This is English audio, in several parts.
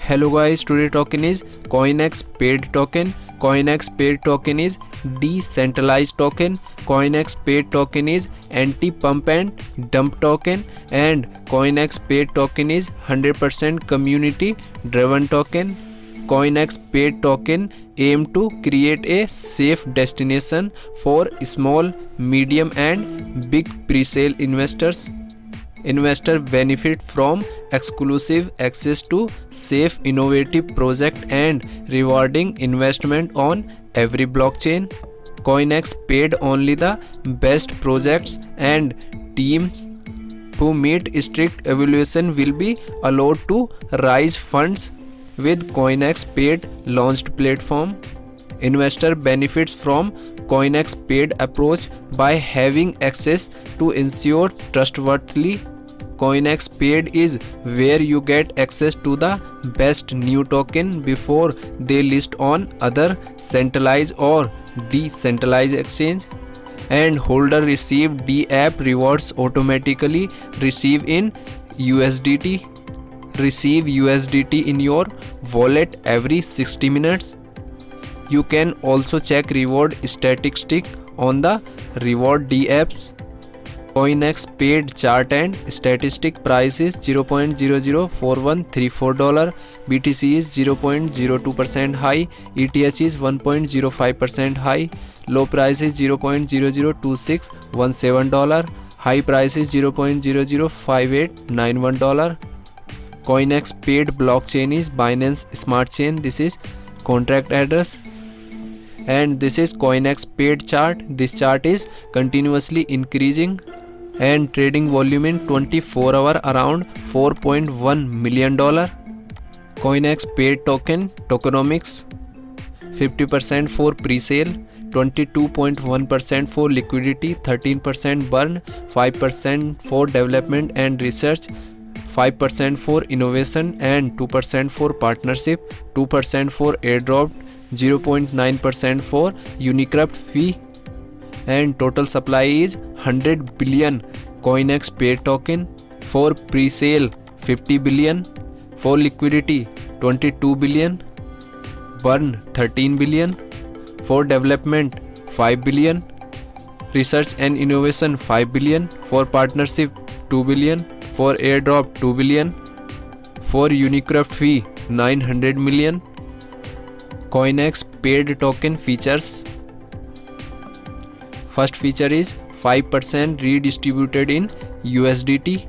Hello guys, today token is CoinEx paid token. CoinEx paid token is decentralized token. CoinEx paid token is anti-pump and dump token, and CoinEx paid token is 100% community driven token. CoinEx paid token aim to create a safe destination for small, medium and big pre-sale investors. Investors benefit from exclusive access to safe, innovative project and rewarding investment on every blockchain. CoinEx paid only the best projects and teams who meet strict evaluation will be allowed to raise funds with CoinEx paid launched platform. Investor benefits from CoinEx paid approach by having access to ensure trustworthy. CoinEx paid is where you get access to the best new token before they list on other centralized or decentralized exchange, and holder receive DApp rewards automatically receive in USDT. Receive USDT in your wallet every 60 minutes. You can also check reward statistic on the reward DApps. CoinEx paid chart and statistic price is $0.004134, BTC is 0.02% high, ETH is 1.05% high, low price is $0.002617, high price is $0.005891. CoinEx paid blockchain is Binance Smart Chain. This is contract address, and this is CoinEx paid chart. This chart is continuously increasing and trading volume in 24 hour around $4.1 million. CoinEx paid token tokenomics: 50% for pre-sale, 22.1% for liquidity, 13% burn, 5% for development and research, 5% for innovation and 2% for partnership, 2% for airdrop, 0.9% for Unicrypt fee, and total supply is 100 billion CoinEx paid token. For pre-sale 50 billion, for liquidity 22 billion, burn 13 billion, for development 5 billion, research and innovation 5 billion, for partnership 2 billion, for airdrop 2 billion, for Unicrypt fee 900 million. CoinEx paid token features: first feature is 5% redistributed in USDT.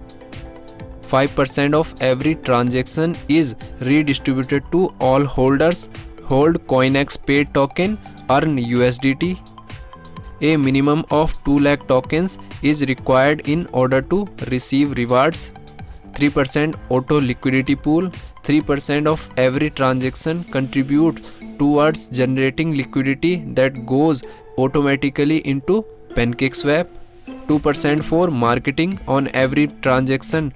5% of every transaction is redistributed to all holders. Hold CoinEx paid token, earn USDT. A minimum of 2 lakh tokens is required in order to receive rewards. 3% auto liquidity pool: 3% of every transaction contributes towards generating liquidity that goes automatically into PancakeSwap. 2% for marketing on every transaction,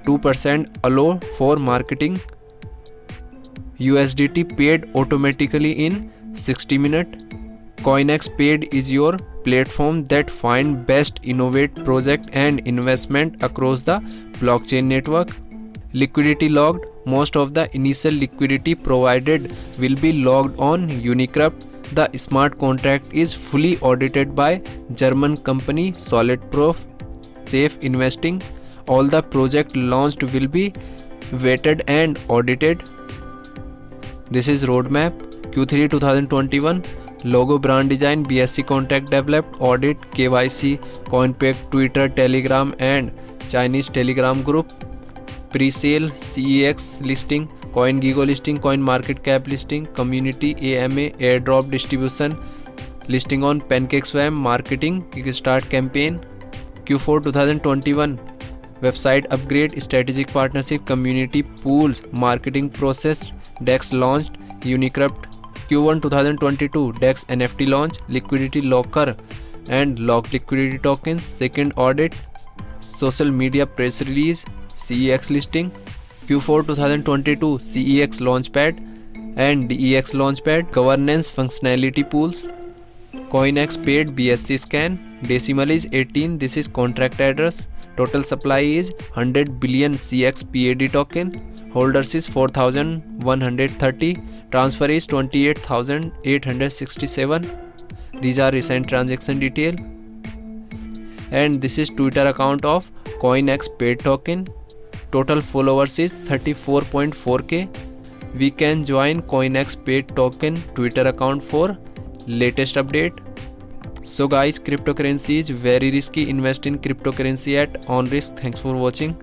2% allow for marketing. USDT paid automatically in 60 minutes. CoinEx paid is your platform that find best innovate project and investment across the blockchain network. Liquidity logged: most of the initial liquidity provided will be logged on Unicrypt. The smart contract is fully audited by German company Solidproof. Safe investing: all the project launched will be vetted and audited. This is roadmap. Q3 2021 logo, brand design, BSC contract developed, audit, KYC, CoinPact, Twitter, Telegram and Chinese Telegram group. Pre-sale: CEX listing, CoinGecko listing, CoinMarketCap listing, community AMA, airdrop distribution, listing on PancakeSwap, marketing, Kickstart campaign. Q4 2021 website upgrade, strategic partnership, community pools, marketing process, DEX launched, Unicrypt. Q1 2022 DEX NFT launch, liquidity locker and locked liquidity tokens, second audit, social media press release, CEX listing. Q4 2022 CEX launchpad and DEX launchpad, governance functionality pools. CoinEx paid BSC scan, decimal is 18, this is contract address. Total supply is 100 billion CX PAD token. holders is 4130, transfer is 28867. These are recent transaction detail. And this is Twitter account of CoinEx paid token. Total followers is 34.4k. We can join CoinEx paid token Twitter account for latest update. So guys, cryptocurrency is very risky. Invest in cryptocurrency at on risk. Thanks for watching.